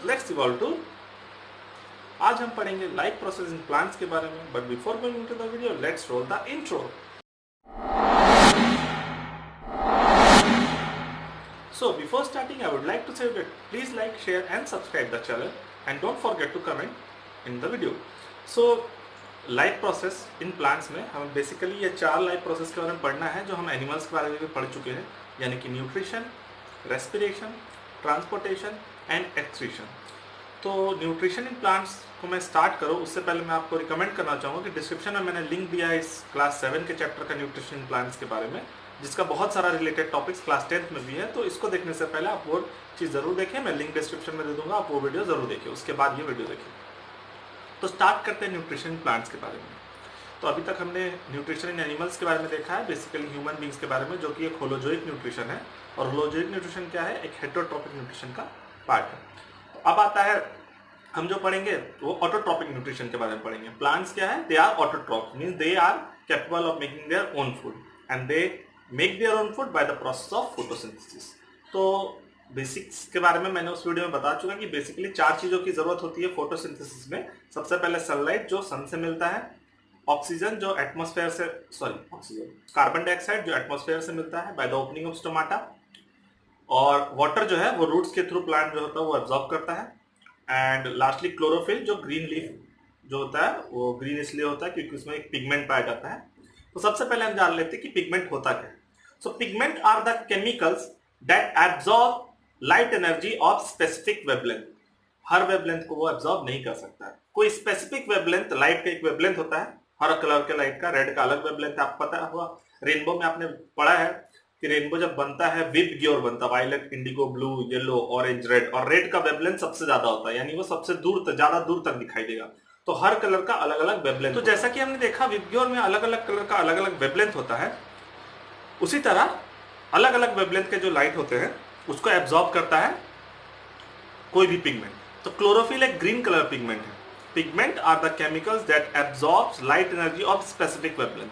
Let's evolve to. आज हम पढ़ेंगे लाइफ प्रोसेस इन प्लांट्स के बारे में, but before going into the video let's roll the intro. So before starting, I would like to say that please like, share and subscribe the channel and don't forget to comment in the video. So life process in plants में हमें basically ये 4 life process के बारे में पढ़ना है जो हम एनिमल्स के बारे में भी पढ़ चुके हैं, यानी कि nutrition, respiration, transportation and excretion. तो न्यूट्रिशन इन प्लांट्स को मैं स्टार्ट करूँ उससे पहले मैं आपको रिकमेंड करना चाहूँगा कि डिस्क्रिप्शन में मैंने लिंक दिया है इस क्लास 7 के चैप्टर का न्यूट्रिशन इन प्लांट्स के बारे में, जिसका बहुत सारा रिलेटेड टॉपिक्स क्लास 10th में भी है। तो इसको देखने से पहले आप वो चीज़ ज़रूर देखें, मैं लिंक डिस्क्रिप्शन में दे दूंगा, आप वो वीडियो ज़रूर देखिए, उसके बाद ये वीडियो देखिए। तो स्टार्ट करते हैं न्यूट्रिशन प्लांट्स के बारे में। तो अभी तक हमने न्यूट्रिशन इन एनिमल्स के बारे में देखा है, बेसिकली ह्यूमन बींग्स के बारे में, जो कि एक होलोजोइक न्यूट्रिशन है। और होलोजोइक न्यूट्रिशन क्या है? एक हेटेरोट्रॉपिक न्यूट्रिशन का पार्ट है। अब आता है हम जो पढ़ेंगे वो ऑटोट्रॉपिक न्यूट्रिशन के बारे में पढ़ेंगे। प्लांट्स क्या है? They are autotroph, means they are capable of making their own food and they make their own food by the process of photosynthesis. तो बेसिक्स के बारे में मैंने उस वीडियो में बता चुका कि बेसिकली 4 चीज़ों की ज़रूरत होती है फोटोसिंथेसिस में। सबसे पहले सनलाइट जो सन से मिलता है, ऑक्सीजन जो एटमॉस्फेयर से ऑक्सीजन कार्बन डाइऑक्साइड जो एटमॉस्फेयर से मिलता है by the opening of stomata, और वाटर जो है वो रूट्स के थ्रू प्लांट जो होता है वो एब्जॉर्ब करता है, एंड लास्टली क्लोरोफिल जो ग्रीन लीफ जो होता है वो ग्रीन इसलिए होता है क्योंकि उसमें एक पिगमेंट पाया जाता है। तो सबसे पहले हम जान लेते हैं कि पिगमेंट होता क्या है। So pigment are the chemicals that absorb light energy of specific wavelength. हर वेवलेंथ को वो एब्जॉर्ब नहीं कर सकता है, कोई स्पेसिफिक वेवलेंथ, लाइट का एक वेवलेंथ होता है, हर कलर के लाइट का, रेड का अलग वेवलेंथ है, आपको पता हुआ। रेनबो में आपने पढ़ा है कि रेनबो जब बनता है विद ग्योर बनता है, violet, indigo, blue, yellow, orange, red, और रेड का वेवलेंथ सबसे ज्यादा होता है, यानी वो सबसे दूर तक, ज्यादा दूर तक दिखाई देगा। तो हर कलर का अलग अलग वेवलेंथ। तो जैसा कि हमने देखा विबग्योर में अलग अलग कलर का अलग अलग वेवलेंथ होता है, उसी तरह अलग अलग वेवलेंथ के जो लाइट होते हैं उसको एब्जॉर्ब करता है कोई भी पिगमेंट। तो क्लोरोफिल एक ग्रीन कलर पिगमेंट है। Pigment are the chemicals that absorbs light energy of specific wavelength,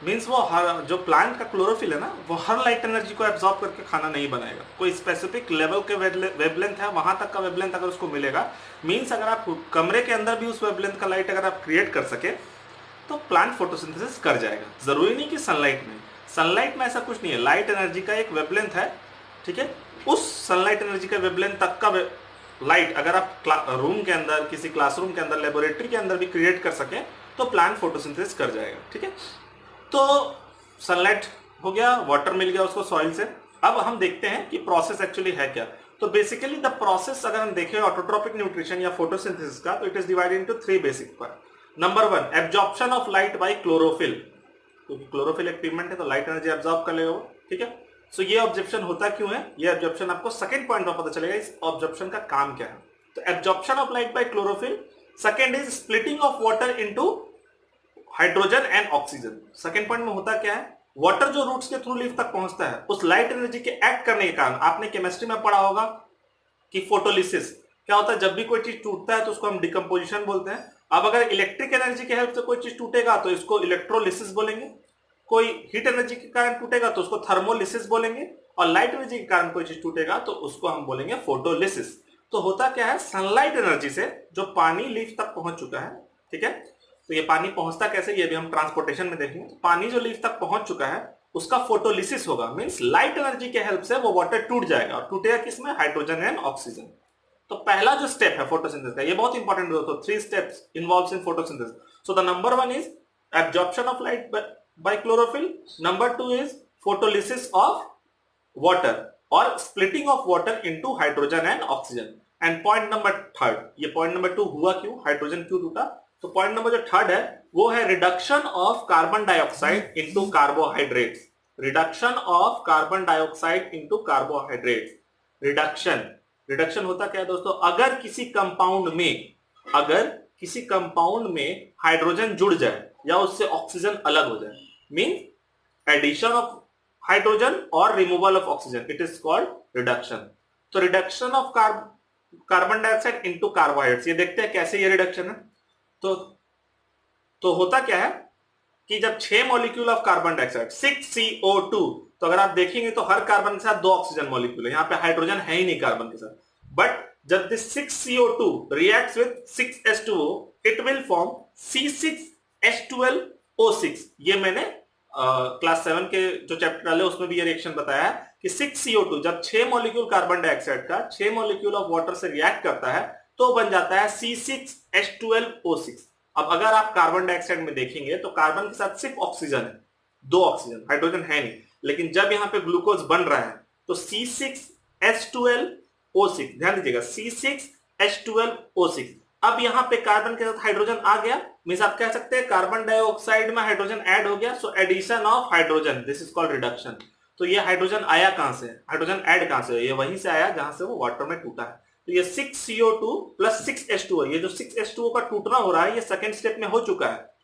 means वो हर जो प्लांट का क्लोरोफिल है ना, वो हर लाइट एनर्जी को एब्जॉर्ब करके खाना नहीं बनाएगा। कोई स्पेसिफिक लेवल के वेवलेंथ है, वहां तक का वेवलेंथ अगर उसको मिलेगा, मीन्स अगर आप कमरे के अंदर भी उस वेवलेंथ का लाइट अगर आप क्रिएट कर सके तो प्लांट फोटोसिंथेसिस कर जाएगा। जरूरी नहीं कि सनलाइट में, सनलाइट में ऐसा कुछ नहीं है, लाइट एनर्जी का एक वेवलेंथ है, ठीक है। उस सनलाइट एनर्जी का वेवलेंथ तक का लाइट अगर आप रूम के अंदर, किसी क्लासरूम के अंदर, लेबोरेटरी के अंदर भी क्रिएट कर सके तो प्लांट फोटोसिंथेसिस कर जाएगा, ठीक है। तो सनलाइट हो गया, वाटर मिल गया उसको सॉइल से। अब हम देखते हैं कि प्रोसेस एक्चुअली है क्या। तो बेसिकली द प्रोसेस अगर हम देखें ऑटोट्रोपिक न्यूट्रिशन या फोटोसिंथेसिस का, तो it is divided into 3 basic part. Number 1 absorption of light by chlorophyll, क्योंकि क्लोरोफिल एक पिगमेंट है तो लाइट एनर्जी एब्जॉर्ब कर लेगा वो, ठीक है। सो ये ऑब्जर्प्शन होता क्यों है, ये ऑब्जर्प्शन आपको सेकंड पॉइंट में पता चलेगा इस ऑब्जर्प्शन का काम क्या है। तो absorption of light by chlorophyll. Second is splitting of water into hydrogen and oxygen. Second point में होता क्या है, वाटर जो रूट्स के थ्रू लीफ तक पहुंचता है, उस लाइट एनर्जी के एक्ट करने के कारण, आपने केमिस्ट्री में पढ़ा होगा कि फोटोलिसिस क्या होता है, जब भी कोई चीज टूटता है तो उसको हम डिकम्पोजिशन बोलते हैं। अब अगर इलेक्ट्रिक एनर्जी के हेल्प से कोई चीज टूटेगा तो इसको इलेक्ट्रोलिसिस बोलेंगे, कोई हीट एनर्जी के कारण टूटेगा तो उसको थर्मोलिसिस बोलेंगे, और लाइट एनर्जी के कारण कोई चीज टूटेगा तो उसको हम बोलेंगे फोटोलिसिस। तो होता क्या है, सनलाइट एनर्जी से जो पानी लीफ तक पहुंच चुका है, ठीक है, तो ये पानी पहुंचता कैसे, ये भी हम ट्रांसपोर्टेशन में देखेंगे। तो पानी जो लीफ तक पहुंच चुका है उसका फोटोलिसिस होगा, मींस लाइट एनर्जी के हेल्प से वो वाटर टूट जाएगा, और टूटेगा किसमें, हाइड्रोजन एंड ऑक्सीजन। तो पहला जो स्टेप है फोटोसिंथेसिस का, ये बहुत इंपॉर्टेंट है दोस्तों, 3 steps involves in photosynthesis. So the number 1 is absorption of light by chlorophyll, number 2 is photolysis of water और splitting of water into hydrogen and oxygen. And point number 3, ये point number 2 हुआ क्यों, hydrogen क्यों टूटा, तो point number जो 3 है वो है reduction of carbon dioxide into carbohydrates. Reduction of carbon dioxide into carbohydrates. Reduction होता क्या है दोस्तों, अगर किसी कंपाउंड में हाइड्रोजन जुड़ जाए या उससे ऑक्सीजन अलग हो जाए, मीन एडिशन ऑफ हाइड्रोजन और removal of oxygen, it is called reduction. तो reduction of carbon dioxide into carbohydrates, ये देखते हैं कैसे ये रिडक्शन है। तो होता क्या है कि जब 6 molecule of carbon dioxide 6CO2, तो अगर आप देखेंगे तो हर कार्बन के साथ 2 ऑक्सीजन मॉलिक्यूल है, यहां पे हाइड्रोजन है ही नहीं कार्बन के साथ, बट जब this 6CO2 reacts with 6H2O, it will form C6H12O6। ये मैंने क्लास 7 के जो चैप्टर डाले उसमें भी ये रिएक्शन बताया है कि 6CO2 जब 6 मॉलिक्यूल कार्बन डाइऑक्साइड का 6 मॉलिक्यूल ऑफ वाटर से रिएक्ट करता है तो बन जाता है C6H12O6। अब अगर आप कार्बन डाइऑक्साइड में देखेंगे तो कार्बन के साथ सिर्फ ऑक्सीजन है, 2 ऑक्सीजन, हाइड्रोजन है नहीं। लेकिन जब यहां पे ग्लूकोज बन रहा है तो C6H12O6, ध्यान दीजिएगा C6H12O6। अब यहां पे कार्बन के साथ हाइड्रोजन आ गया, मींस आप कह सकते हैं कार्बन डाइऑक्साइड में हाइड्रोजन ऐड हो गया, so addition of hydrogen, this is called reduction. तो ये हाइड्रोजन आया कहां से, हाइड्रोजन ऐड कहां से, ये वहीं से आया जहां से वो वाटर में टूटा है। तो ये 6CO2 प्लस 6H2O, ये जो 6H2O का टूटना हो रहा है ये सेकंड स्टेप में हो चुका है।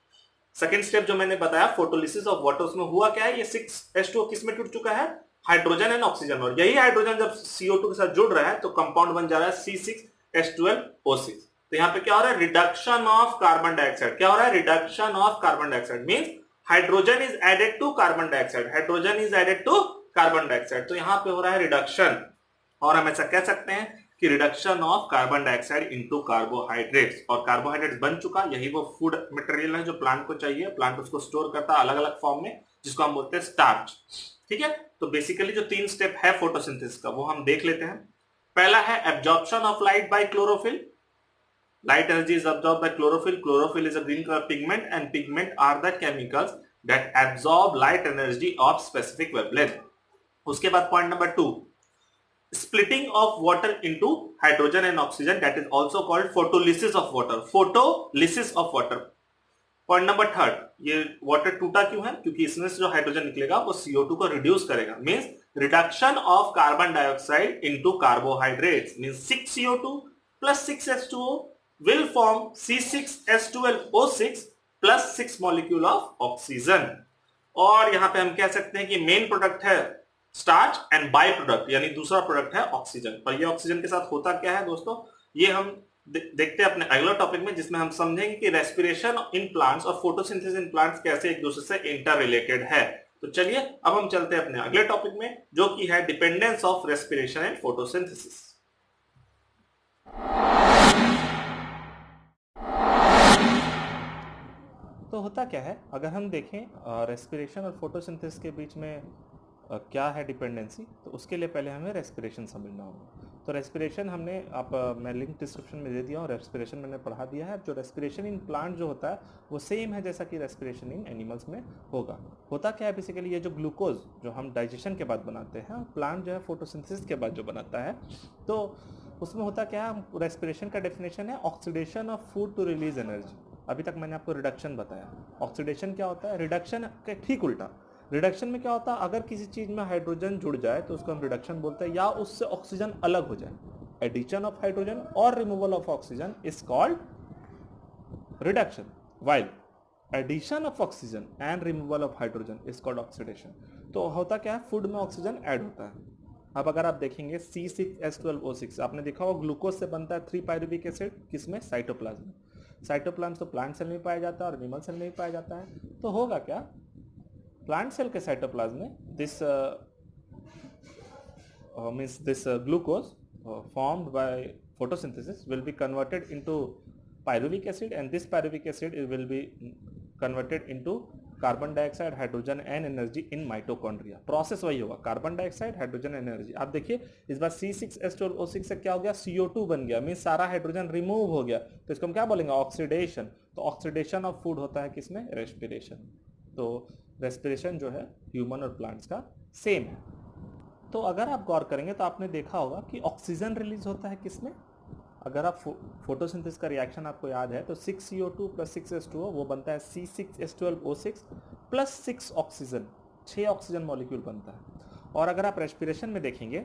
सेकंड स्टेप जो मैंने बताया फोटोलिसिस ऑफ वाटर, उसमें हुआ क्या है, ये 6H2O किस में टूट चुका है, हाइड्रोजन एंड ऑक्सीजन। और यही हाइड्रोजन जब CO2 के साथ जुड़ रहा है तो कंपाउंड बन जा रहा है C6H12O6। तो यहां पे क्या हो रहा है, रिडक्शन ऑफ कार्बन डाइऑक्साइड। क्या हो रहा है, reduction of carbon dioxide, means hydrogen is added to carbon dioxide, hydrogen is added to carbon dioxide. तो यहां पे हो रहा है रिडक्शन, और हम ऐसा कह सकते हैं कि reduction of carbon dioxide into carbohydrates. और कार्बोहाइड्रेट्स बन चुका, यही वो फूड मटेरियल है जो प्लांट को चाहिए, प्लांट उसको स्टोर करता है अलग अलग फॉर्म में, जिसको हम बोलते हैं स्टार्च। ठीक है, तो बेसिकली जो 3 स्टेप है फोटोसिंथेसिस का वो हम देख लेते हैं। पहला है absorption of light by chlorophyll. Light energy is absorbed by chlorophyll. Chlorophyll is a green color pigment, and pigment are the chemicals that absorb light energy of specific wavelength. उसके बाद point number 2, splitting of water into hydrogen and oxygen, that is also called photolysis of water. Photolysis of water. Point number 3, ये water टूटा क्यों है, क्योंकि इसमें से जो हाइड्रोजन निकलेगा वो CO2 को रिड्यूस करेगा, means reduction of carbon dioxide into carbohydrates, means 6CO2 plus 6H2O will form C6H12O6 plus 6 molecule of oxygen। और यहां पे हम कह सकते हैं कि मेन प्रोडक्ट है स्टार्च एंड बाय प्रोडक्ट यानी दूसरा प्रोडक्ट है ऑक्सीजन। पर ये ऑक्सीजन के साथ होता क्या है दोस्तों, ये हम देखते हैं अपने अगले टॉपिक में, जिसमें हम समझेंगे कि रेस्पिरेशन इन प्लांट्स और फोटोसिंथेसिस इन प्लांट्स कैसे एक दूसरे से इंटर रिलेटेड है। तो चलिए अब हम चलते हैं अपने अगले टॉपिक में, जो कि है dependence of respiration and photosynthesis. तो होता क्या है, अगर हम देखें रेस्पिरेशन और फोटोसिंथेसिस के बीच में क्या है डिपेंडेंसी, तो उसके लिए पहले हमें रेस्पिरेशन समझना होगा। तो रेस्पिरेशन हमने मैं लिंक डिस्क्रिप्शन में दे दिया और रेस्पिरेशन मैंने पढ़ा दिया है। जो रेस्पिरेशन इन प्लांट जो होता है वो सेम है जैसा कि रेस्पिरेशन इन एनिमल्स में होगा। होता क्या है बेसिकली, ये जो ग्लूकोज जो हम डाइजेशन के बाद बनाते हैं, प्लांट जो है फोटोसिंथेसिस के बाद जो बनाता है, तो उसमें होता क्या है, रेस्पिरेशन का डेफिनेशन है oxidation of food to release energy. अभी तक मैंने आपको रिडक्शन बताया। ऑक्सीडेशन क्या होता है, रिडक्शन के ठीक उल्टा। रिडक्शन में क्या होता है, अगर किसी चीज में हाइड्रोजन जुड़ जाए तो उसको हम रिडक्शन बोलते हैं, या उससे ऑक्सीजन अलग हो जाए। एडिशन ऑफ हाइड्रोजन और removal of oxygen is called reduction, while addition of oxygen and removal of hydrogen is called oxidation. तो होता क्या है, फूड में ऑक्सीजन ऐड होता है। अब अगर आप देखेंगे C6H12O6, आपने देखा होगा ग्लूकोज से बनता है 3-पायरुविक एसिड, किसमें, साइटोप्लाज्म में। साइटोप्लाज्म तो प्लांट सेल में पाया जाता है और एनिमल सेल में पाया जाता है। तो होगा क्या, प्लांट सेल के साइटोप्लाज्म में this glucose formed by photosynthesis will be converted into pyruvic acid, and this pyruvic acid will be converted into carbon dioxide, hydrogen and energy in mitochondria. Process वही होगा, कार्बन डाइऑक्साइड, हाइड्रोजन एनर्जी। आप देखिए इस बार C6H12O6 से क्या हो गया, CO2 बन गया, मीन सारा हाइड्रोजन रिमूव हो गया। तो इसको हम क्या बोलेंगे, ऑक्सीडेशन। तो ऑक्सीडेशन ऑफ फूड होता है किसमें, रेस्पिरेशन। तो रेस्पिरेशन जो है ह्यूमन और प्लांट्स का सेम है। तो अगर आप गौर करेंगे तो आपने देखा होगा कि ऑक्सीजन रिलीज होता है किसमें, अगर आप फोटोसिंथेसिस का रिएक्शन आपको याद है तो 6CO2 प्लस 6H2O वो बनता है C6H12O6 plus 6 oxygen, 6 oxygen molecule बनता है। और अगर आप रेस्पिरेशन में देखेंगे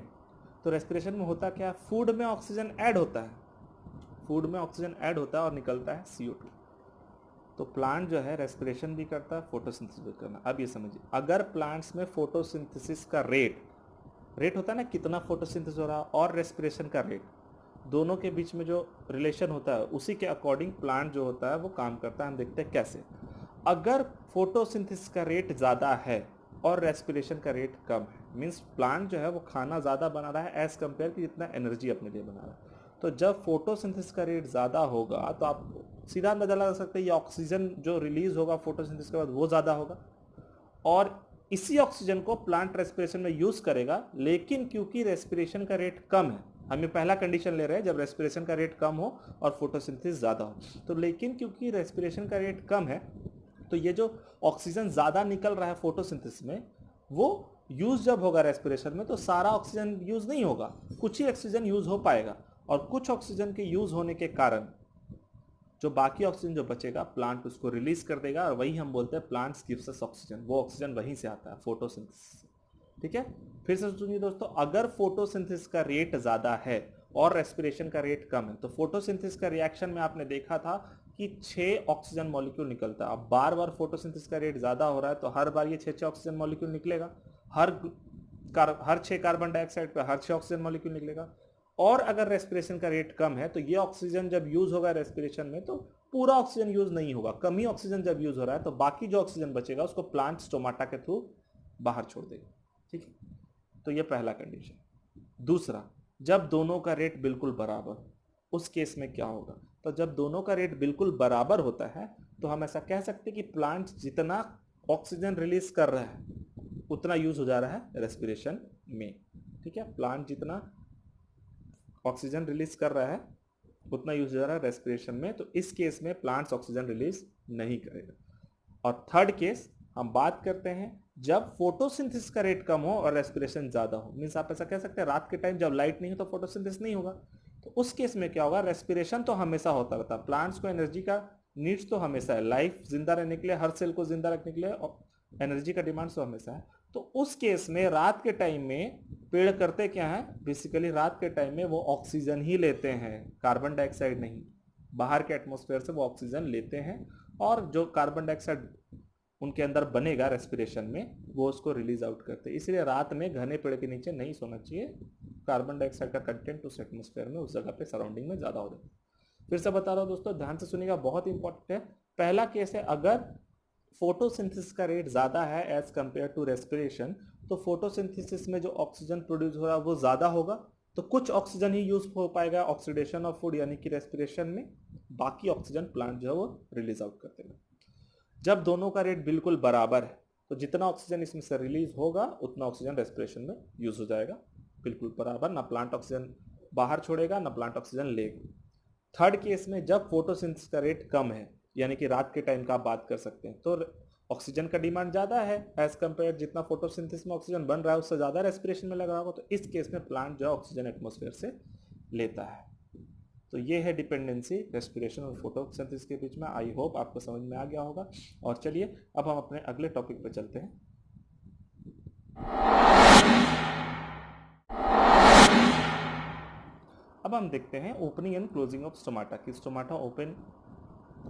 तो रेस्पिरेशन में होता क्या है, फूड में ऑक्सीजन ऐड होता है, फूड में ऑक्सीजन ऐड होता है और निकलता है CO2। तो प्लांट जो है रेस्पिरेशन भी करता है, फोटोसिंथेसिस भी करना। अब ये समझिए, अगर प्लांट्स में फोटोसिंथेसिस का रेट होता है ना, कितना फोटोसिंथेसिस हो रहा है, और रेस्पिरेशन का रेट, दोनों के बीच में जो रिलेशन होता है उसी के अकॉर्डिंग प्लांट जो होता है वो काम करता है। हम देखते हैं कैसे। अगर फोटोसिंथेसिस का रेट ज़्यादा है और रेस्पिरेशन का रेट कम है, मीन्स प्लांट जो है वो खाना ज़्यादा बना रहा है एज कंपेयर कि जितना एनर्जी अपने लिए बना रहा है। तो जब फोटोसिंथेसिस का रेट ज़्यादा होगा तो आप सीधा अंदाजा लगा सकते हैं ये ऑक्सीजन जो रिलीज होगा फोटोसिंथेसिस के बाद वो ज़्यादा होगा, और इसी ऑक्सीजन को प्लांट रेस्पिरेशन में यूज करेगा। लेकिन क्योंकि रेस्पिरेशन का रेट कम है, हम ये पहला कंडीशन ले रहे हैं जब रेस्पिरेशन का रेट कम हो और फोटोसिंथेसिस ज़्यादा हो, तो लेकिन क्योंकि रेस्पिरेशन का रेट कम है तो ये जो ऑक्सीजन ज़्यादा निकल रहा है फोटोसिंथेसिस में वो यूज जब होगा रेस्पिरेशन में तो सारा ऑक्सीजन यूज नहीं होगा, कुछ ही ऑक्सीजन यूज हो पाएगा, और कुछ ऑक्सीजन के यूज होने के कारण जो बाकी ऑक्सीजन जो बचेगा प्लांट उसको रिलीज कर देगा, और वही हम बोलते हैं प्लांट्स गिव्स अस ऑक्सीजन। वो ऑक्सीजन वहीं से आता है फोटोसिंथेसिस से। ठीक है, फिर से सुनिए दोस्तों, अगर फोटोसिंथेसिस का रेट ज्यादा है और रेस्पिरेशन का रेट कम है तो फोटोसिंथेसिस का रिएक्शन में आपने देखा था कि 6 ऑक्सीजन मॉलिक्यूल निकलता है। अब बार बार फोटोसिंथेसिस का रेट ज्यादा हो रहा है तो हर बार ये 6 ऑक्सीजन मॉलिक्यूल निकलेगा, हर 6 कार्बन डाइऑक्साइड पे हर 6 ऑक्सीजन मॉलिक्यूल निकलेगा। और अगर रेस्पिरेशन का रेट कम है तो ये ऑक्सीजन जब यूज होगा रेस्पिरेशन में तो पूरा ऑक्सीजन यूज नहीं होगा, कम ही ऑक्सीजन जब यूज हो रहा है तो बाकी जो ऑक्सीजन बचेगा उसको प्लांट स्टोमाटा के थ्रू बाहर छोड़ देगा। ठीक है, तो ये पहला कंडीशन। दूसरा, जब दोनों का रेट बिल्कुल बराबर, उस केस में क्या होगा? तो जब दोनों का रेट बिल्कुल बराबर होता है तो हम ऐसा कह सकते हैं कि प्लांट जितना ऑक्सीजन रिलीज कर रहा है उतना यूज हो जा रहा है रेस्पिरेशन में। ठीक है, प्लांट जितना ऑक्सीजन रिलीज कर रहा है उतना यूज हो जा रहा है रेस्पिरेशन में, तो इस केस में प्लांट्स ऑक्सीजन रिलीज नहीं करेगा। और थर्ड केस हम बात करते हैं जब फोटोसिंथेसिस का रेट कम हो और रेस्पिरेशन ज्यादा हो। मींस आप ऐसा कह सकते हैं रात के टाइम जब लाइट नहीं हो तो फोटोसिंथेसिस नहीं होगा, तो उस केस में क्या होगा, रेस्पिरेशन तो हमेशा होता रहता है, प्लांट्स को एनर्जी का नीड्स तो हमेशा है, लाइफ जिंदा रहने के लिए, हर सेल को जिंदा रखने के लिए एनर्जी का डिमांड तो हमेशा है। तो उस केस में रात के टाइम में पेड़ करते क्या है, बेसिकली रात के टाइम में वो ऑक्सीजन ही लेते हैं, कार्बन डाइऑक्साइड नहीं, बाहर के एटमॉस्फेयर से वो ऑक्सीजन लेते हैं, और जो कार्बन डाइऑक्साइड उनके अंदर बनेगा रेस्पिरेशन में वो उसको रिलीज आउट करते हैं। इसलिए रात में घने पेड़ के नीचे नहीं सोना चाहिए, कार्बन डाइऑक्साइड का कंटेंट उस एटमॉस्फेयर में उस जगह पे सराउंडिंग में ज्यादा हो जाता है। फिर से बता रहा हूं दोस्तों, ध्यान से सुनिएगा, बहुत इंपॉर्टेंट है। पहला केस है अगर फोटोसिंथेसिस का रेट ज्यादा है एज कंपेयर टू रेस्पिरेशन, तो फोटोसिंथेसिस में जो ऑक्सीजन प्रोड्यूस हो रहा है वो ज्यादा होगा, तो कुछ ऑक्सीजन ही यूज हो पाएगा ऑक्सीडेशन ऑफ फूड यानी कि रेस्पिरेशन में, बाकी ऑक्सीजन प्लांट जो है वो रिलीज आउट कर देगा। जब दोनों का रेट बिल्कुल बराबर है तो जितना ऑक्सीजन इसमें से रिलीज होगा उतना ऑक्सीजन रेस्पिरेशन में यूज हो जाएगा, बिल्कुल बराबर, ना प्लांट ऑक्सीजन बाहर छोड़ेगा ना प्लांट ऑक्सीजन लेगा। थर्ड केस में जब फोटोसिंथेसिस का रेट कम है यानी कि रात के टाइम का आप बात कर सकते हैं, तो ऑक्सीजन का डिमांड ज्यादा है एज कंपेयर, जितना फोटोसिंथेसिस में ऑक्सीजन बन रहा है उससे ज्यादा रेस्पिरेशन में लग रहा होगा, तो इस केस में प्लांट जो है ऑक्सीजन एटमॉस्फेयर से लेता है। तो ये है डिपेंडेंसी रेस्पिरेशन और फोटोसिंथेसिस के बीच में। आई होप आपको समझ में आ गया होगा। और चलिए अब हम अपने अगले टॉपिक पे चलते हैं। अब हम देखते हैं opening and closing of stomata, कि स्टोमाटा ओपन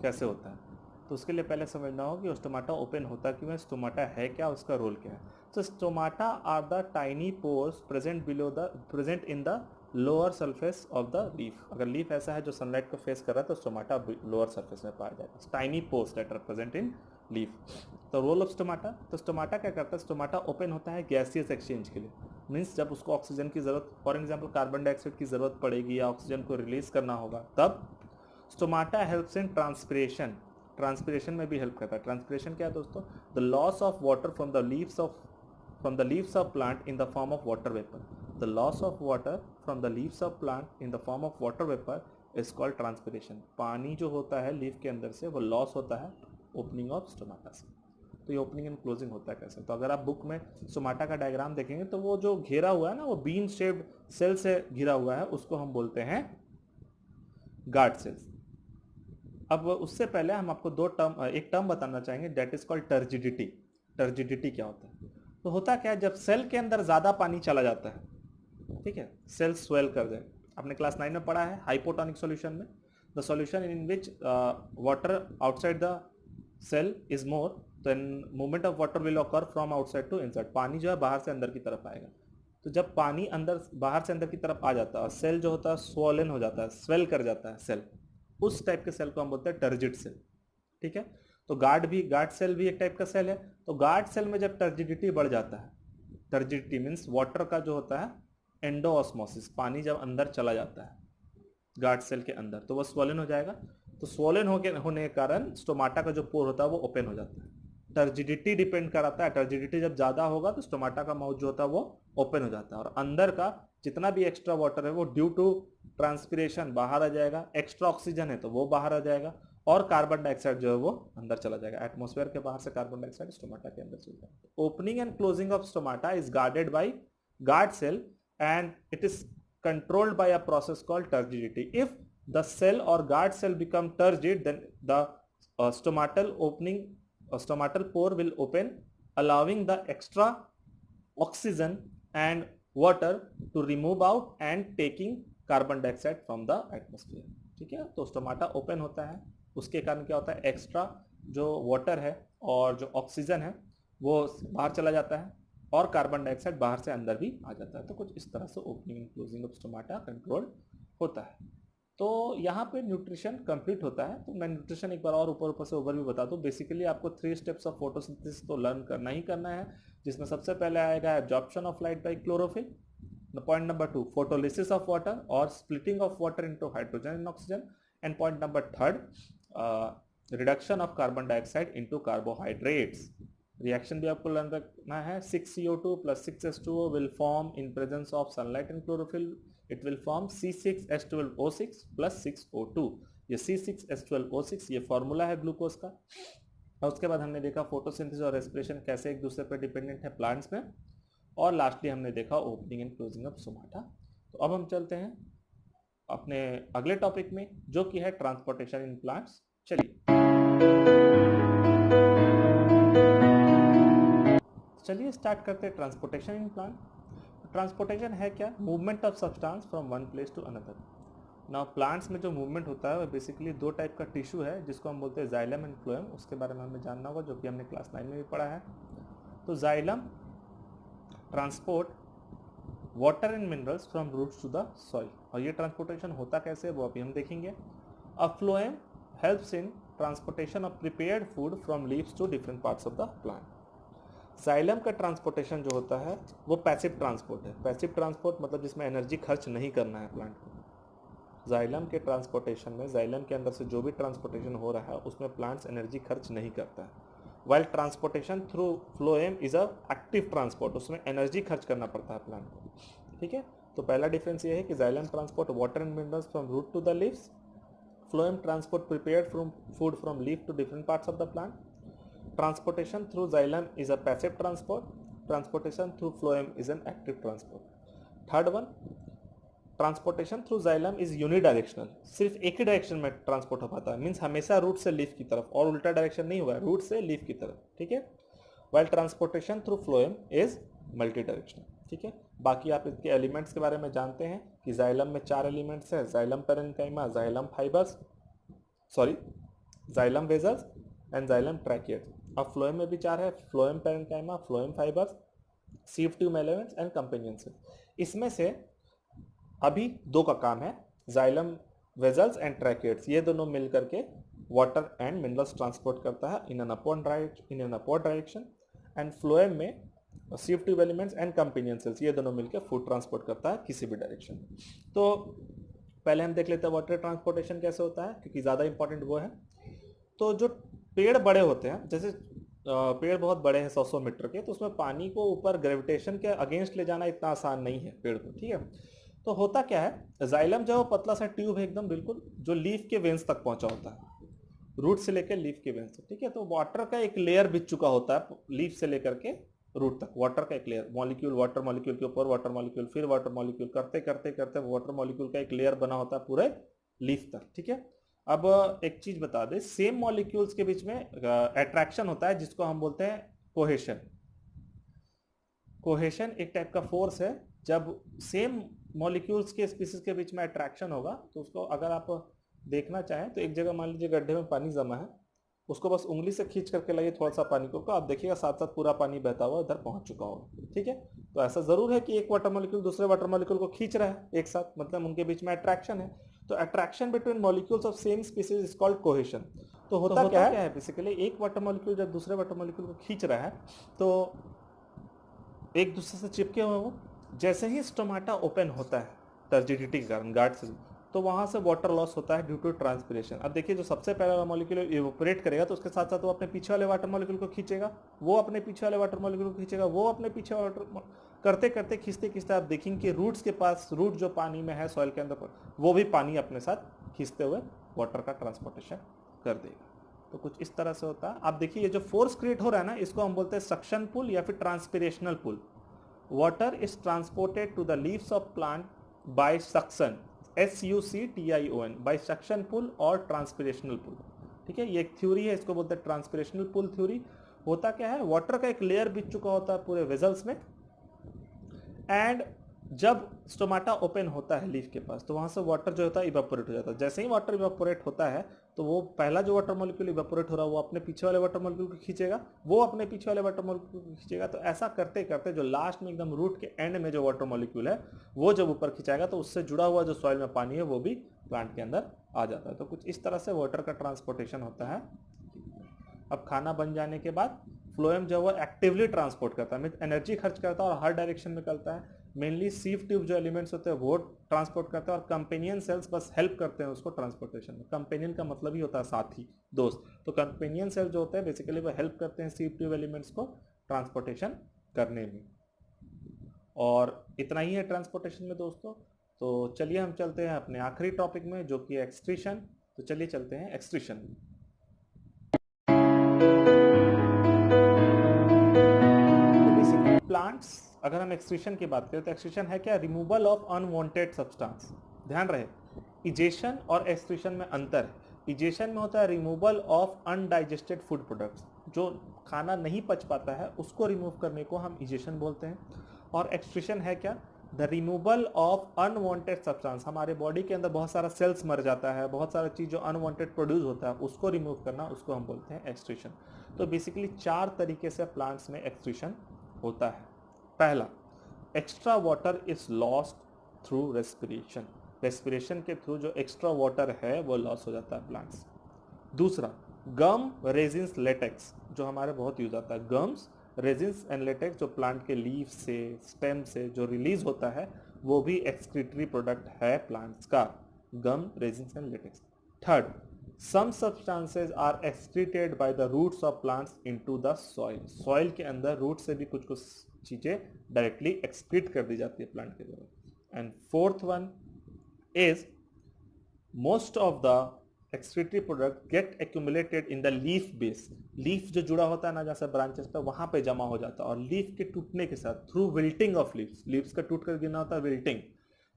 कैसे होता है। तो उसके लिए पहले समझना हो कि स्टोमाटा ओपन होता क्यों है, स्टोमाटा है क्या, उसका रोल क्या है। तो stomata are the tiny pores present in the lower surface of the leaf. अगर लीफ ऐसा है जो सनलाइट को फेस कर रहा है तो स्टोमाटा लोअर सरफेस में पाया जाएगा, tiny pores that are present in leaf. तो रोल ऑफ स्टोमाटा, तो स्टोमाटा क्या करता है, स्टोमाटा ओपन होता है गैसियस एक्सचेंज के लिए। मीन्स जब उसको ऑक्सीजन की जरूरत, फॉर एग्जाम्पल कार्बन डाइऑक्साइड की जरूरत पड़ेगी या ऑक्सीजन को रिलीज करना होगा, तब stomata helps in transpiration, transpiration में भी हेल्प करता है। ट्रांसपिरेशन क्या है दोस्तों, the loss of water from the leaves of plant in the form of water vapour. The loss of water from the leaves of plant in the form of water vapour is called transpiration. पानी जो होता है leaf के अंदर से वो loss होता है ओपनिंग ऑफ स्टोमाटा से। तो ये ओपनिंग एंड क्लोजिंग होता है कैसे, तो अगर आप बुक में स्टोमाटा का डायग्राम देखेंगे तो वो जो घेरा हुआ है ना, वो बीन शेप्ड सेल से घिरा हुआ है, उसको हम बोलते हैं गार्ड सेल्स। अब उससे पहले हम आपको एक टर्म बताना चाहेंगे, that is called turgidity. Turgidity क्या होता है, तो होता क्या है, जब सेल के अंदर ज्यादा पानी चला जाता है, ठीक है, सेल स्वेल कर जाए। आपने क्लास 9 में पढ़ा है हाइपोटोनिक सॉल्यूशन में, the solution in which water outside the cell is more, then movement of water will occur from outside to inside. पानी जो है बाहर से अंदर की तरफ आएगा, तो जब पानी बाहर से अंदर की तरफ आ जाता है और सेल जो होता है स्वोलन हो जाता है, स्वेल कर जाता है सेल, उस टाइप के सेल को हम बोलते हैं टर्जिड सेल। ठीक है, तो गार्ड सेल भी एक टाइप का सेल है। तो गार्ड सेल में जब टर्जिडिटी बढ़ जाता है, टर्जिडिटी मीन्स वाटर का जो होता है एंडोऑस्मोसिस, पानी जब अंदर चला जाता है, गार्ड सेल के अंदर, तो वो स्वोलन हो जाएगा। तो स्वोलन होने के कारण स्टोमाटा का जो पोर होता है वो ओपन हो जाता है। टर्जिडिटी डिपेंड कराता है, टर्जिडिटी जब ज्यादा होगा तो स्टोमाटा का माउथ जो होता है वो ओपन हो जाता है, और अंदर का जितना भी एक्स्ट्रा वाटर है वो ड्यू टू ट्रांसपिरेशन बाहर आ जाएगा, एक्स्ट्रा ऑक्सीजन है तो वो बाहर आ जाएगा, और कार्बन डाइऑक्साइड जो है वो अंदर चला जाएगा। एटमॉस्फेयर के बाहर से कार्बन डाइऑक्साइड स्टोमाटा के अंदर चला जाएगा। Opening and closing of stomata is guarded by guard cell and it is controlled by a process called turgidity. If the cell or guard cell become turgid, then the stomatal pore will open, allowing the extra oxygen and water to remove out and taking carbon dioxide from the atmosphere. ठीक है, तो stomata open होता है, उसके कारण क्या होता है, एक्स्ट्रा जो वाटर है और जो ऑक्सीजन है वो बाहर चला जाता है, और कार्बन डाइऑक्साइड बाहर से अंदर भी आ जाता है। तो कुछ इस तरह से opening and closing of stomata control होता है। तो यहाँ पे न्यूट्रिशन कंप्लीट होता है। तो मैं न्यूट्रिशन एक बार और ऊपर से ओवरव्यू बता दूँ। बेसिकली आपको 3 स्टेप्स ऑफ फोटोसिंथेसिस तो लर्न करना ही करना है, जिसमें सबसे पहले आएगा absorption of light by chlorophyll, point number 2 photolysis of water और splitting of water into hydrogen and oxygen, and point number 3 reduction of carbon dioxide into carbohydrates. Reaction भी आपको लर्न रखना है। 6CO2 plus 6H2O will form in presence of sunlight and chlorophyll. It will form C6H12O6 plus 6O2। ये C6H12O6 ये formula है glucose का। और उसके बाद हमने देखा फोटोसिंथेसिस और रेस्पिरेशन कैसे एक दूसरे पर डिपेंडेंट है प्लांट्स में, और लास्टली हमने देखा opening and closing of stomata. तो अब हम चलते हैं अपने अगले टॉपिक में, जो कि है ट्रांसपोर्टेशन इन प्लांट्स। चलिए स्टार्ट करते हैं ट्रांसपोर्टेशन इन प्लांट। ट्रांसपोर्टेशन है क्या, movement of substance from one place to another. Now plants में जो मूवमेंट होता है वो बेसिकली 2 टाइप का टिश्यू है, जिसको हम बोलते हैं जाइलम एंड फ्लोएम। उसके बारे में हमें जानना होगा, जो कि हमने क्लास 9 में भी पढ़ा है। तो xylem transport water and minerals from roots to the soil, और ये ट्रांसपोर्टेशन होता कैसे वो अभी हम देखेंगे। Uh phloem helps in transportation of prepared food from leaves to different parts of the plant. Xylem का ट्रांसपोर्टेशन जो होता है वो पैसिव ट्रांसपोर्ट है। पैसिव ट्रांसपोर्ट मतलब जिसमें एनर्जी खर्च नहीं करना है प्लांट को। जाइलम के ट्रांसपोर्टेशन में जाइलम के अंदर से जो भी ट्रांसपोर्टेशन हो रहा है उसमें प्लांट्स एनर्जी खर्च नहीं करता है। While transportation through phloem is a active transport, उसमें एनर्जी खर्च करना पड़ता है प्लांट को। ठीक है, तो पहला डिफरेंस ये है कि xylem transport water and minerals from root to the leaves, phloem transport prepared from food from leaf to different parts of the plant. Transportation through xylem is a passive transport. Transportation through phloem is an active transport. Third one, transportation through xylem is unidirectional, सिर्फ एक ही direction में transport हो पाता है, means हमेशा root से leaf की तरफ, और उल्टा डायरेक्शन नहीं हुआ, रूट से लीफ की तरफ। ठीक है, while transportation through phloem is multi directional. ठीक है, बाकी आप इसके एलिमेंट्स के बारे में जानते हैं कि जाइलम में 4 एलिमेंट्स है, xylem parenchyma, xylem fibres, xylem vessels and xylem tracheids. अब फ्लोएम में भी 4 है, phloem parenchyma, phloem fibres, sieve tube elements and companion cells. इसमें से अभी 2 का काम है, जाइलम वेजल्स एंड ट्रैकियड्स, ये दोनों मिल करके वाटर एंड मिनरल्स ट्रांसपोर्ट करता है in an upward direction, and phloem में sieve tube elements and companion cells, ये दोनों मिलकर फूड ट्रांसपोर्ट करता है किसी भी डायरेक्शन में। तो पहले हम देख लेते हैं वाटर ट्रांसपोर्टेशन कैसे होता है, क्योंकि ज़्यादा इंपॉर्टेंट वो है। तो जो पेड़ बड़े होते हैं, जैसे पेड़ बहुत बड़े हैं 100-100 मीटर के, तो उसमें पानी को ऊपर ग्रेविटेशन के अगेंस्ट ले जाना इतना आसान नहीं है पेड़ को। ठीक है, तो होता क्या है, जाइलम जो पतला सा ट्यूब है एकदम बिल्कुल, जो लीफ के वेन्स तक पहुंचा होता है, रूट से लेकर लीफ के वेन्स तक। ठीक है, तो वाटर का एक लेयर बिछ चुका होता है लीफ से लेकर के रूट तक, वाटर का एक लेयर, मॉलिक्यूल, वाटर मॉलिक्यूल के ऊपर वाटर मॉलिक्यूल, फिर वाटर मॉलिक्यूल, करते करते करते वाटर मॉलिक्यूल का एक लेयर बना होता है पूरे लीफ तक। ठीक है, अब एक चीज बता दें, सेम मॉलिक्यूल्स के बीच में अट्रैक्शन होता है जिसको हम बोलते हैं कोहेशन। कोहेशन एक टाइप का फोर्स है, जब सेम मॉलिक्यूल्स के स्पीसीज के बीच में अट्रैक्शन होगा, तो उसको अगर आप देखना चाहें तो एक जगह मान लीजिए गड्ढे में पानी जमा है, उसको बस उंगली से खींच करके लाइए थोड़ा सा पानी को, आप देखिएगा साथ साथ पूरा पानी बहता हुआ इधर पहुंच चुका होगा। ठीक है, तो ऐसा जरूर है कि एक वाटर मॉलिक्यूल दूसरे वाटर मॉलिक्यूल को खींच रहा है एक साथ, मतलब उनके बीच में अट्रैक्शन है। तो attraction between molecules of same species is called cohesion. तो होता क्या है बेसिकली, एक वाटर मॉलिक्यूल जब दूसरे वाटर मॉलिक्यूल को खींच रहा है तो एक दूसरे से चिपके हुए वो, जैसे ही स्टोमाटा ओपन होता है टर्जिडिटी के कारण गार्ड से, तो वहां से वाटर लॉस होता है ड्यू टू ट्रांसपिरेशन। अब देखिए जो सबसे पहला वाला मॉलिक्यूल इवेपोरेट करेगा तो उसके साथ साथ वो अपने पीछे वाले वाटर मॉलिक्यूल को खींचेगा, वो अपने पीछे वाले वाटर मॉलिक्यूल को खींचेगा, वो अपने पीछे वाटर करते करते खींचते खींचते आप देखेंगे कि रूट्स के पास, रूट जो पानी में है सॉइल के अंदर, वो भी पानी अपने साथ खींचते हुए वाटर का ट्रांसपोर्टेशन कर देगा। तो कुछ इस तरह से होता है। आप देखिए ये जो फोर्स क्रिएट हो रहा है ना, इसको हम बोलते हैं सक्शन पुल या फिर transpirational pull. Water is transported to the leaves of plant by suction, SUCTION, by suction pull और ट्रांसपिरेशनल पुल। ठीक है, ये एक थ्योरी है, इसको बोलते हैं ट्रांसपिरेशनल पुल थ्योरी। होता क्या है, वाटर का एक लेयर बिछ चुका होता है पूरे वेजल्स में, एंड जब स्टोमाटा ओपन होता है लीफ के पास तो वहां से वाटर जो होता है इवेपोरेट हो जाता है। जैसे ही वाटर इवेपोरेट होता है तो वो पहला जो वाटर मॉलिक्यूल इवेपोरेट हो रहा है वो अपने पीछे वाले वाटर मॉलिक्यूल को खींचेगा, वो अपने पीछे वाले वाटर मॉलिक्यूल को खींचेगा। तो ऐसा करते करते जो लास्ट में एकदम रूट के एंड में जो वाटर मॉलिक्यूल है वो जब ऊपर खिंचाएगा तो उससे जुड़ा हुआ जो सॉइल में पानी है वो भी प्लांट के अंदर आ जाता है। तो कुछ इस तरह से वाटर का ट्रांसपोर्टेशन होता है। अब खाना बन जाने के बाद फ्लोएम जो है वो एक्टिवली ट्रांसपोर्ट करता है, मीन एनर्जी खर्च करता है और हर डायरेक्शन में करता है। मेनली सीव ट्यूब जो एलिमेंट्स होते हैं वो ट्रांसपोर्ट करते हैं और कंपेनियन सेल्स बस हेल्प करते हैं उसको ट्रांसपोर्टेशन में। कंपेनियन का मतलब ही होता है साथी, दोस्त। तो कंपेनियन सेल जो होते हैं बेसिकली वो हेल्प करते हैं सीव ट्यूब एलिमेंट्स को ट्रांसपोर्टेशन करने में। और इतना ही है ट्रांसपोर्टेशन में दोस्तों। तो चलिए हम चलते हैं अपने आखिरी टॉपिक में जो कि एक्सक्रीशन। तो चलिए चलते हैं एक्सक्रीशन में। प्लांट्स, अगर हम एक्सक्रीशन की बात करें तो एक्सक्रीशन है क्या, रिमूवल ऑफ अनवांटेड सब्सटेंस। ध्यान रहे, इजेशन और एक्सक्रीशन में अंतर है। इजेशन में होता है removal of undigested food products, जो खाना नहीं पच पाता है उसको रिमूव करने को हम इजेशन बोलते हैं। और एक्सक्रीशन है क्या, the removal of unwanted substance. हमारे बॉडी के अंदर बहुत सारा सेल्स मर जाता है, बहुत सारा चीज जो अनवांटेड प्रोड्यूस होता है उसको रिमूव करना, उसको हम बोलते हैं एक्सक्रीशन। तो बेसिकली 4 तरीके से प्लांट्स में एक्सक्रीशन होता है। पहला, extra water is lost through respiration. Respiration के थ्रू जो एक्स्ट्रा वाटर है वो लॉस हो जाता है प्लांट्स। दूसरा, गम रेजिन्स लेटेक्स, जो हमारे बहुत यूज आता है। गम्स, रेजिन्स एंड लेटेक्स जो प्लांट के लीफ से, स्टेम से जो रिलीज होता है वो भी एक्सक्रीटरी प्रोडक्ट है प्लांट्स का, gum, resins and latex. Third, some substances are excreted by the roots of plants into the soil। soil के अंदर रूट से भी कुछ कुछ चीजें डायरेक्टली एक्सक्रीट कर दी जाती है प्लांट के द्वारा। And fourth one is most of the excretory product get accumulated in the leaf base। Leaf जो जुड़ा होता है ना जैसे ब्रांचेस पे, वहां पे जमा हो जाता है और लीफ के टूटने के साथ through wilting of leaves, leaves का टूट कर गिरना होता है wilting,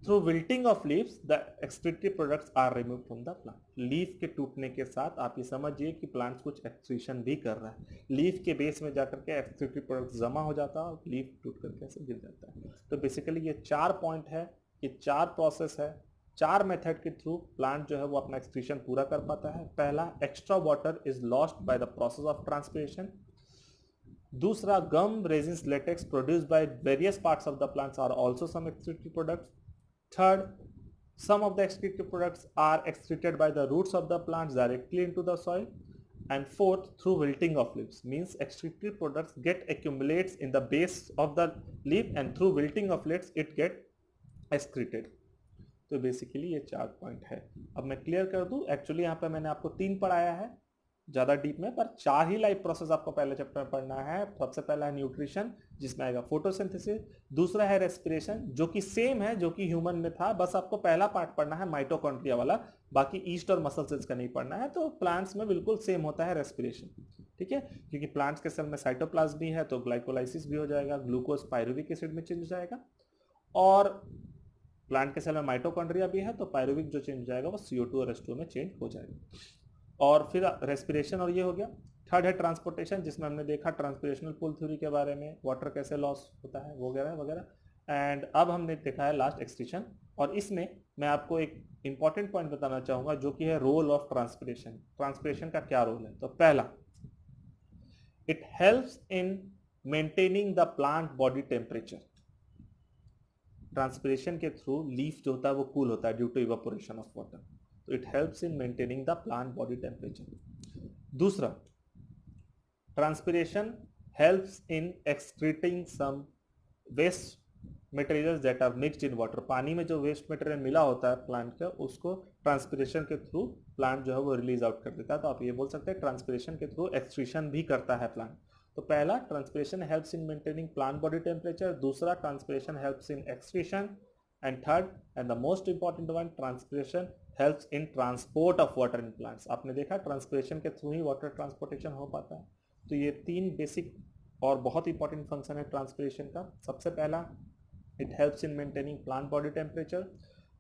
through wilting of leaves the excretory products are remove from the plant. Leaf के टूटने के साथ आप ये समझिए कि प्लांट्स कुछ एक्सक्रीशन भी कर रहा है, लीफ के बेस में जाकर के excretory products जमा हो जाता है और लीफ टूट करके ऐसे गिर जाता है। तो बेसिकली ये 4 पॉइंट है, ये 4 प्रोसेस है, 4 मेथड के थ्रू प्लांट जो है वो अपना एक्सक्रीशन पूरा कर पाता है। पहला, extra water is lost by the process of transpiration. दूसरा, gum, resins, latex produced by various parts of the plants are also some excretory products. Third, some of the excretory products are excreted by the roots of the plants directly into the soil. And fourth, through wilting of leaves, means excretory products get accumulates in the base of the leaf and through wilting of leaves it get excreted। तो basically ये 4 point है। अब मैं clear कर दूं, actually यहाँ पे मैंने आपको 3 पढ़ाया है ज़्यादा डीप में, पर 4 ही लाइफ प्रोसेस आपको पहले चैप्टर में पढ़ना है। सबसे पहला है न्यूट्रिशन जिसमें आएगा फोटोसिंथेसिस, दूसरा है रेस्पिरेशन जो कि सेम है जो कि ह्यूमन में था, बस आपको पहला पार्ट पढ़ना है माइटोकॉन्ड्रिया वाला, बाकी ईस्ट और मसल सेल्स का नहीं पढ़ना है। तो प्लांट्स में बिल्कुल सेम होता है रेस्पिरेशन, ठीक है, क्योंकि प्लांट्स के सेल में साइटोप्लाज्म भी है तो ग्लाइकोलाइसिस भी हो जाएगा, ग्लूकोज पायरुविक एसिड में चेंज हो जाएगा, और प्लांट के सेल में माइटोकॉन्ड्रिया भी है तो पायरुविक जो चेंज हो जाएगा वो CO2 और H2 में चेंज हो जाएगा। और फिर रेस्पिरेशन और ये हो गया। थर्ड है ट्रांसपोर्टेशन जिसमें हमने देखा ट्रांसपिरेशनल पुल थ्योरी के बारे में, वाटर कैसे लॉस होता है वगैरह वगैरह। एंड अब हमने देखा है लास्ट एक्सक्रीशन, और इसमें मैं आपको एक इंपॉर्टेंट पॉइंट बताना चाहूंगा जो कि है रोल ऑफ ट्रांसपिरेशन। ट्रांसपिरेशन का क्या रोल है? तो पहला, it helps in maintaining the plant body temperature. Transpiration के थ्रू लीफ जो होता है वो कूल होता है due to evaporation of water, तो it helps in maintaining the plant body temperature. दूसरा, transpiration helps in excreting some waste materials that are mixed in water, पानी में जो वेस्ट मटेरियल मिला होता है प्लांट का उसको ट्रांसपिरेशन के थ्रू प्लांट जो है वो रिलीज आउट कर देता है। तो आप ये बोल सकते हैं ट्रांसपिरेशन के थ्रू एक्सक्रीशन भी करता है प्लांट। तो पहला transpiration helps in maintaining plant body temperature, दूसरा transpiration helps in excretion, and third and the most important one, transpiration helps in transport of water in plants. आपने देखा ट्रांसपिरेशन के थ्रू ही water transportation हो पाता है। तो ये तीन बेसिक और बहुत इंपॉर्टेंट फंक्शन है ट्रांसपिरेशन का। सबसे पहला it helps in maintaining plant body temperature,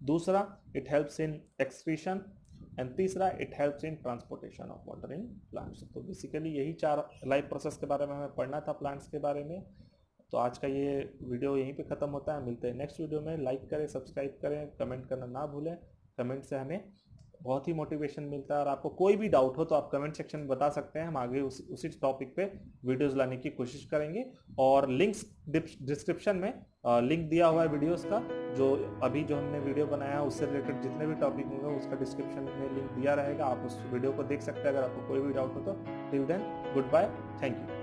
दूसरा it helps in excretion, and तीसरा it helps in transportation of water in plants। तो बेसिकली यही 4 लाइफ प्रोसेस के बारे में हमें पढ़ना था प्लांट्स के बारे में। तो आज का ये वीडियो यहीं पे ख़त्म होता है, मिलते हैं नेक्स्ट वीडियो में। लाइक करें, सब्सक्राइब करें, कमेंट करना ना भूलें। कमेंट से हमें बहुत ही मोटिवेशन मिलता है, और आपको कोई भी डाउट हो तो आप कमेंट सेक्शन में बता सकते हैं, हम आगे उसी टॉपिक पे वीडियोस लाने की कोशिश करेंगे। और लिंक्स डिस्क्रिप्शन में लिंक दिया हुआ है वीडियोस का, जो हमने वीडियो बनाया है उससे रिलेटेड जितने भी टॉपिक होंगे उसका डिस्क्रिप्शन में लिंक दिया रहेगा, आप उस वीडियो को देख सकते हैं अगर आपको कोई भी डाउट हो तो। Till then, goodbye, thank you.